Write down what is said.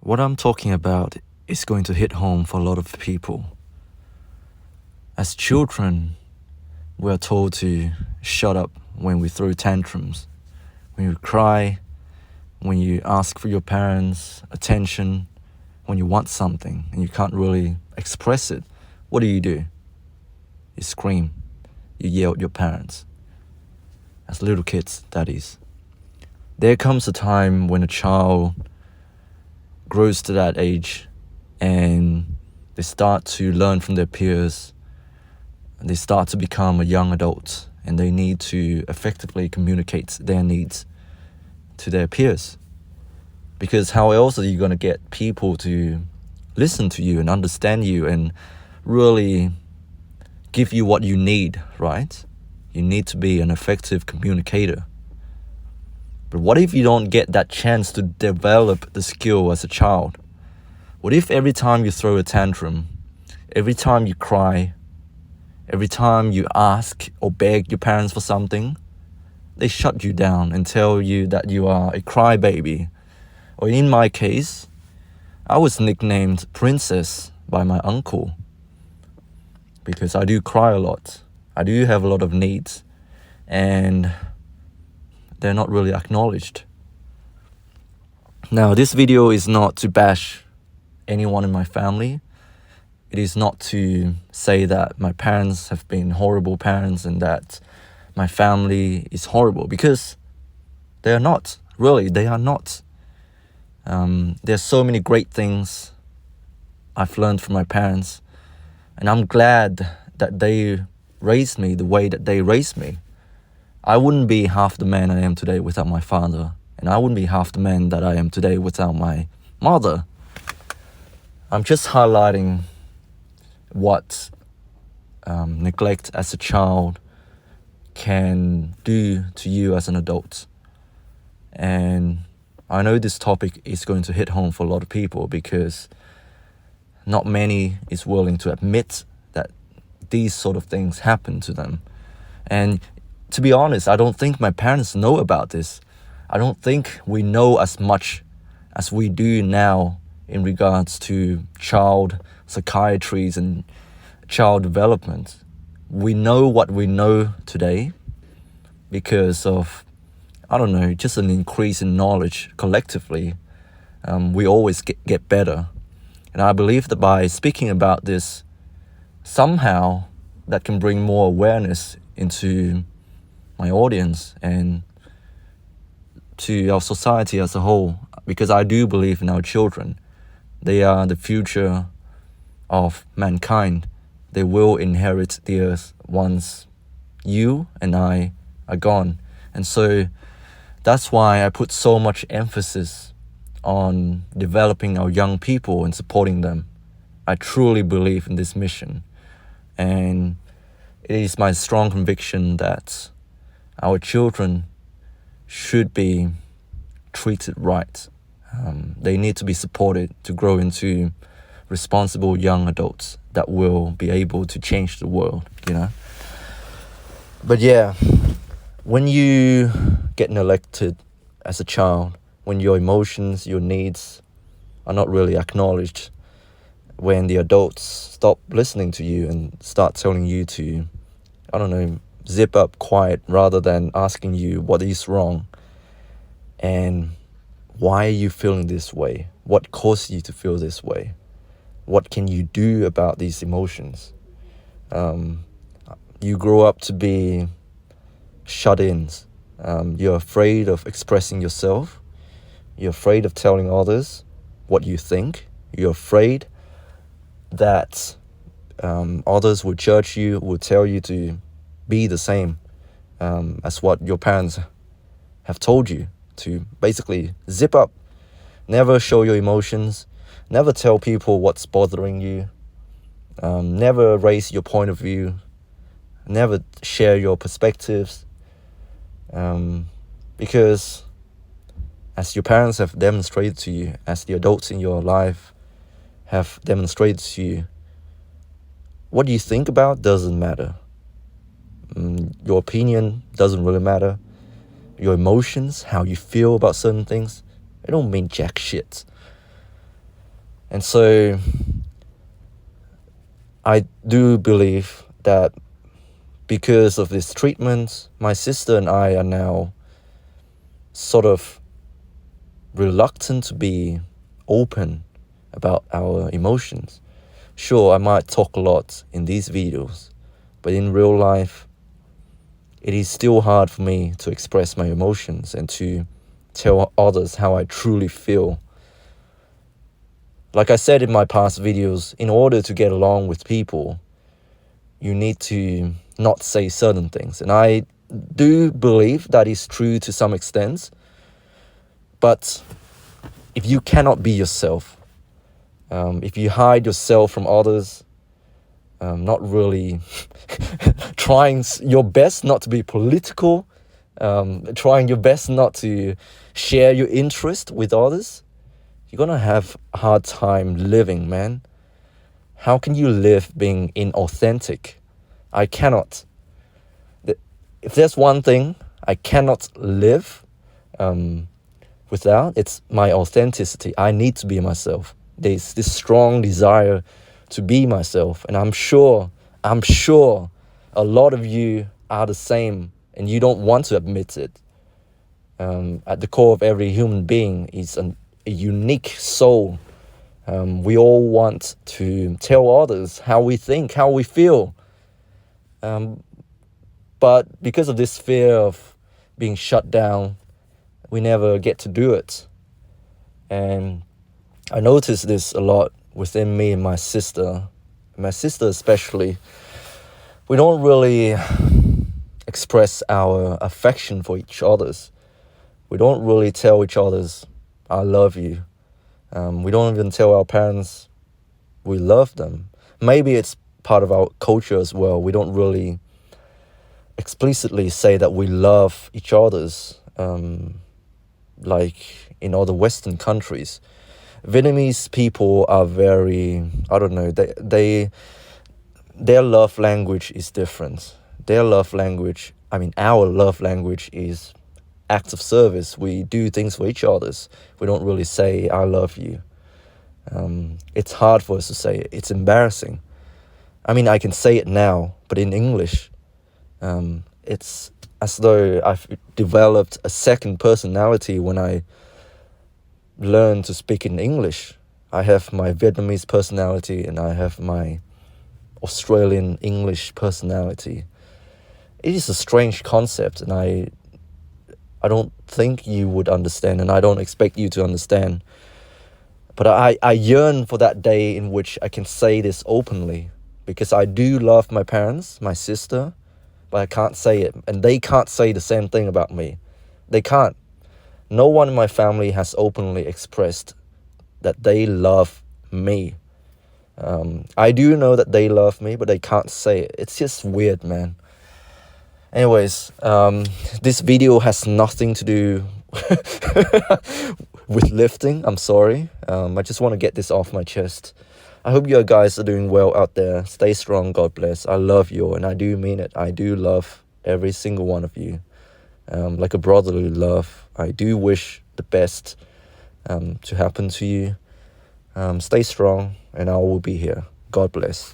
What I'm talking about is going to hit home for a lot of people. As children, we are told to shut up when we throw tantrums, when you cry, when you ask for your parents' attention, when you want something and you can't really express it. What do? You scream, you yell at your parents. As little kids, that is. There comes a time when a child grows to that age and they start to learn from their peers. They start to become a young adult and they need to effectively communicate their needs to their peers. Because how else are you going to get people to listen to you and understand you and really give you what you need, right? You need to be an effective communicator. But what if you don't get that chance to develop the skill as a child? What if every time you throw a tantrum, every time you cry, every time you ask or beg your parents for something, they shut you down and tell you that you are a crybaby? Or in my case, I was nicknamed Princess by my uncle because I do cry a lot. I do have a lot of needs and they're not really acknowledged. Now, this video is not to bash anyone in my family. It is not to say that my parents have been horrible parents and that my family is horrible, because they are not. Really, they are not. There's so many great things I've learned from my parents, and I'm glad that they raised me the way that they raised me. I wouldn't be half the man I am today without my father, and I wouldn't be half the man that I am today without my mother. I'm just highlighting what neglect as a child can do to you as an adult. And I know this topic is going to hit home for a lot of people because not many is willing to admit that these sort of things happen to them. And to be honest, I don't think my parents know about this. I don't think we know as much as we do now in regards to child psychiatries and child development. We know what we know today because of, I don't know, just an increase in knowledge collectively. We always get better. And I believe that by speaking about this, somehow that can bring more awareness into my audience and to our society as a whole, because I do believe in our children. They are the future of mankind. They will inherit the earth once you and I are gone. And so that's why I put so much emphasis on developing our young people and supporting them. I truly believe in this mission. And it is my strong conviction that our children should be treated right. They need to be supported to grow into responsible young adults that will be able to change the world, But yeah, when you get neglected as a child, when your emotions, your needs are not really acknowledged, when the adults stop listening to you and start telling you to, zip up quiet rather than asking you what is wrong and why are you feeling this way? What caused you to feel this way? What can you do about these emotions? You grow up to be shut-ins. You're afraid of expressing yourself. You're afraid of telling others what you think. You're afraid that others will judge you, will tell you to be the same as what your parents have told you, to basically zip up, never show your emotions, never tell people what's bothering you, never raise your point of view, never share your perspectives, because as your parents have demonstrated to you, as the adults in your life have demonstrated to you, what you think about doesn't matter. Your opinion doesn't really matter. Your emotions, how you feel about certain things, they don't mean jack shit. And so I do believe that because of this treatment, my sister and I are now sort of reluctant to be open about our emotions. Sure, I might talk a lot in these videos, but in real life, it is still hard for me to express my emotions and to tell others how I truly feel. Like I said in my past videos, in order to get along with people, you need to not say certain things. And I do believe that is true to some extent. But if you cannot be yourself, if you hide yourself from others, not really trying your best not to be political, trying your best not to share your interest with others, you're gonna have a hard time living, man. How can you live being inauthentic? I cannot. If there's one thing I cannot live without, it's my authenticity. I need to be myself. There's this strong desire to be myself, and I'm sure a lot of you are the same, and you don't want to admit it. At the core of every human being is a unique soul. We all want to tell others how we think, how we feel. But because of this fear of being shut down, we never get to do it. And I noticed this a lot within me and my sister. My sister especially. We don't really express our affection for each other's. We don't really tell each other's, I love you. We don't even tell our parents we love them. Maybe it's part of our culture as well. We don't really explicitly say that we love each other's, like in other Western countries. Vietnamese people are very, I don't know, their love language is different. Our love language is acts of service. We do things for each others. We don't really say, I love you. It's hard for us to say it. It's embarrassing. I can say it now, but in English, it's as though I've developed a second personality when I learn to speak in English. I have my Vietnamese personality and I have my Australian English personality. It is a strange concept, and I don't think you would understand, and I don't expect you to understand. But I yearn for that day in which I can say this openly, because I do love my parents, my sister, but I can't say it, and they can't say the same thing about me. They can't. No one in my family has openly expressed that they love me. I do know that they love me, but they can't say it. It's just weird, man. Anyways, this video has nothing to do with lifting. I'm sorry. I just want to get this off my chest. I hope you guys are doing well out there. Stay strong. God bless. I love you, and I do mean it. I do love every single one of you. Like a brotherly love. I do wish the best to happen to you. Stay strong, and I will be here. God bless.